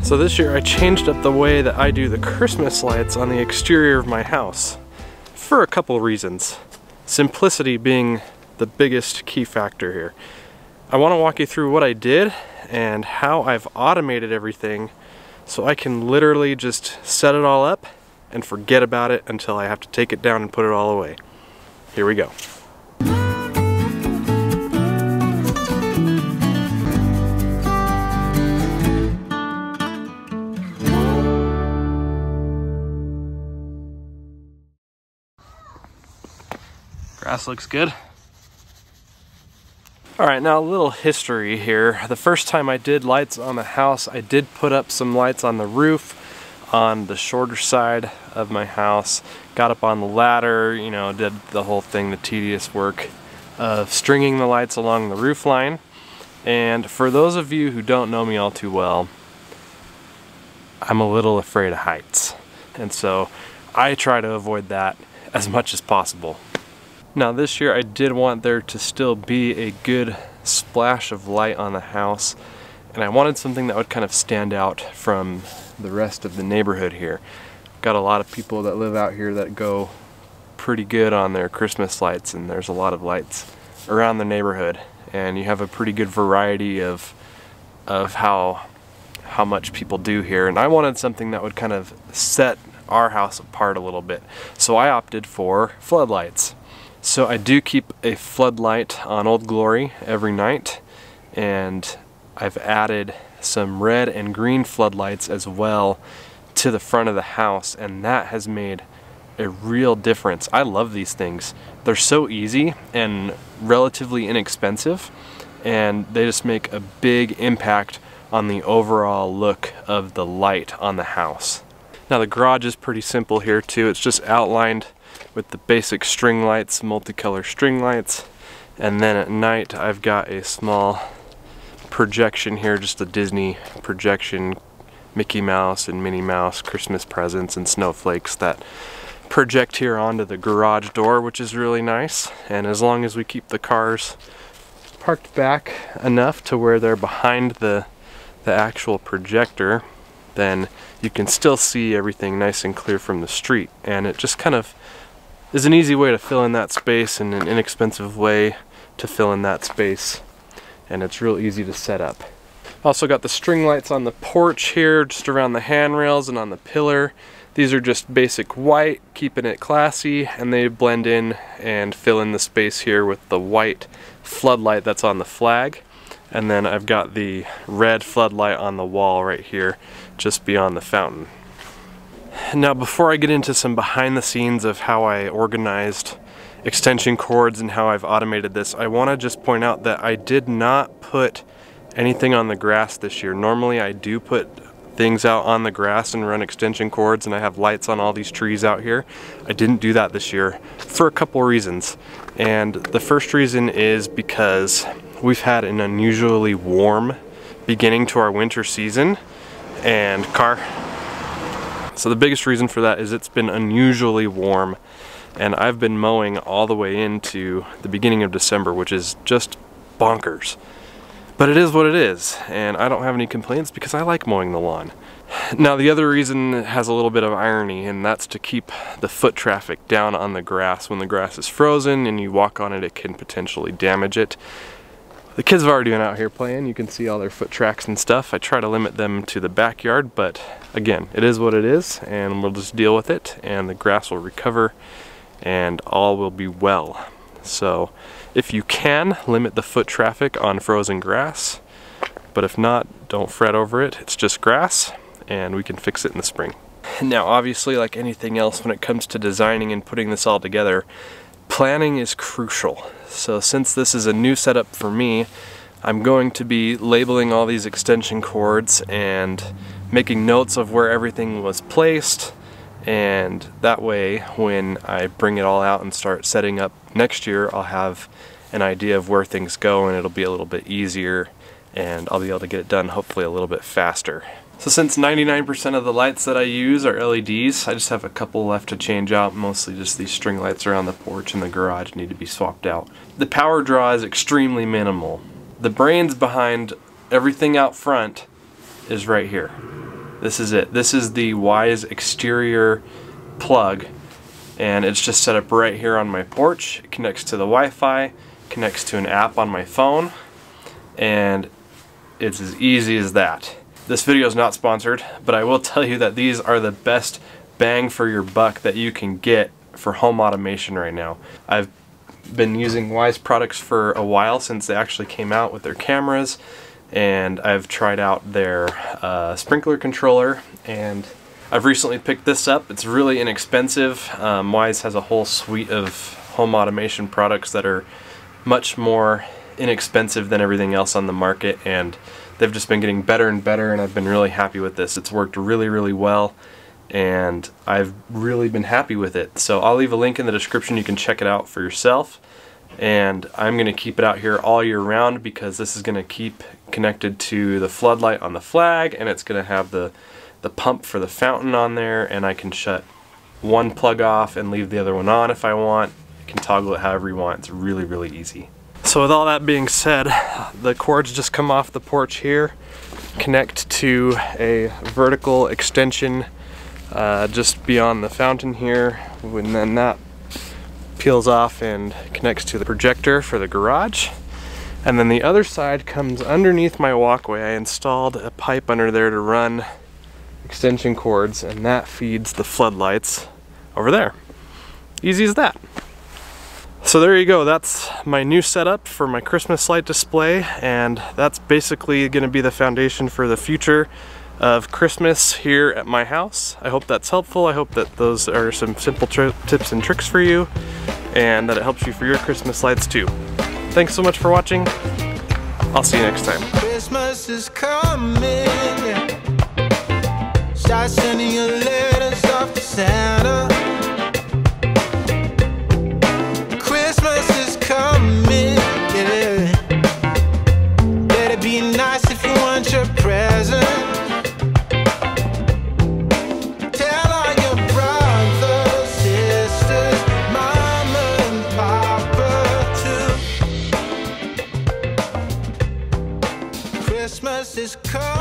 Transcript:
So this year I changed up the way that I do the Christmas lights on the exterior of my house for a couple reasons. Simplicity being the biggest key factor here. I want to walk you through what I did and how I've automated everything so I can literally just set it all up and forget about it until I have to take it down and put it all away. Here we go. Grass looks good. Alright, now a little history here. The first time I did lights on the house, I did put up some lights on the roof on the shorter side of my house. Got up on the ladder, you know, did the whole thing, the tedious work of stringing the lights along the roof line. And for those of you who don't know me all too well, I'm a little afraid of heights. And so I try to avoid that as much as possible. Now this year I did want there to still be a good splash of light on the house, and I wanted something that would kind of stand out from the rest of the neighborhood here. Got a lot of people that live out here that go pretty good on their Christmas lights, and there's a lot of lights around the neighborhood, and you have a pretty good variety of how much people do here, and I wanted something that would kind of set our house apart a little bit. So I opted for floodlights. So I do keep a floodlight on Old Glory every night, and I've added some red and green floodlights as well to the front of the house, and that has made a real difference. I love these things. They're so easy and relatively inexpensive, and they just make a big impact on the overall look of the light on the house. Now the garage is pretty simple here too. It's just outlined with the basic string lights, multicolor string lights, and then at night I've got a small projection here, just a Disney projection, Mickey Mouse and Minnie Mouse Christmas presents and snowflakes that project here onto the garage door, which is really nice. And as long as we keep the cars parked back enough to where they're behind the actual projector, then you can still see everything nice and clear from the street, and it just kind of is an easy way to fill in that space and an inexpensive way to fill in that space, and it's real easy to set up. Also got the string lights on the porch here, just around the handrails and on the pillar. These are just basic white, keeping it classy, and they blend in and fill in the space here with the white floodlight that's on the flag. And then I've got the red floodlight on the wall right here, just beyond the fountain. Now before I get into some behind the scenes of how I organized extension cords and how I've automated this, I want to just point out that I did not put anything on the grass this year. Normally I do put things out on the grass and run extension cords, and I have lights on all these trees out here. I didn't do that this year for a couple reasons. And the first reason is because we've had an unusually warm beginning to our winter season, and so the biggest reason for that is it's been unusually warm, and I've been mowing all the way into the beginning of December, which is just bonkers. But it is what it is, and I don't have any complaints because I like mowing the lawn. Now the other reason has a little bit of irony, and that's to keep the foot traffic down on the grass. When the grass is frozen and you walk on it, it can potentially damage it. The kids have already been out here playing. You can see all their foot tracks and stuff. I try to limit them to the backyard, but again, it is what it is, and we'll just deal with it, and the grass will recover, and all will be well. So if you can, limit the foot traffic on frozen grass, but if not, don't fret over it. It's just grass, and we can fix it in the spring. Now obviously, like anything else when it comes to designing and putting this all together, planning is crucial. So since this is a new setup for me, I'm going to be labeling all these extension cords and making notes of where everything was placed, and that way when I bring it all out and start setting up next year, I'll have an idea of where things go, and it'll be a little bit easier, and I'll be able to get it done hopefully a little bit faster. So since 99% of the lights that I use are LEDs, I just have a couple left to change out. Mostly just these string lights around the porch and the garage need to be swapped out. The power draw is extremely minimal. The brains behind everything out front is right here. This is it. This is the Wise exterior plug, and it's just set up right here on my porch. It connects to the Wi-Fi, connects to an app on my phone, and it's as easy as that. This video is not sponsored, but I will tell you that these are the best bang for your buck that you can get for home automation right now. I've been using Wise products for a while, since they actually came out with their cameras, and I've tried out their sprinkler controller, and I've recently picked this up. It's really inexpensive. Wise has a whole suite of home automation products that are much more inexpensive than everything else on the market, and they've just been getting better and better, and I've been really happy with this. It's worked really, really well, and I've really been happy with it. So I'll leave a link in the description. You can check it out for yourself, and I'm going to keep it out here all year round because this is going to keep connected to the floodlight on the flag, and it's going to have the pump for the fountain on there, and I can shut one plug off and leave the other one on if I want. You can toggle it however you want. It's really, really easy. So with all that being said, the cords just come off the porch here, connect to a vertical extension just beyond the fountain here, and then that peels off and connects to the projector for the garage. And then the other side comes underneath my walkway. I installed a pipe under there to run extension cords, and that feeds the floodlights over there. Easy as that. So there you go, that's my new setup for my Christmas light display, and that's basically going to be the foundation for the future of Christmas here at my house. I hope that's helpful. I hope that those are some simple tips and tricks for you, and that it helps you for your Christmas lights too. Thanks so much for watching. I'll see you next time. Christmas is coming. Start sending your letters off to Santa. Christmas is coming, yeah. Better be nice if you want your present. Tell all your brothers, sisters, mama and papa too. Christmas is coming.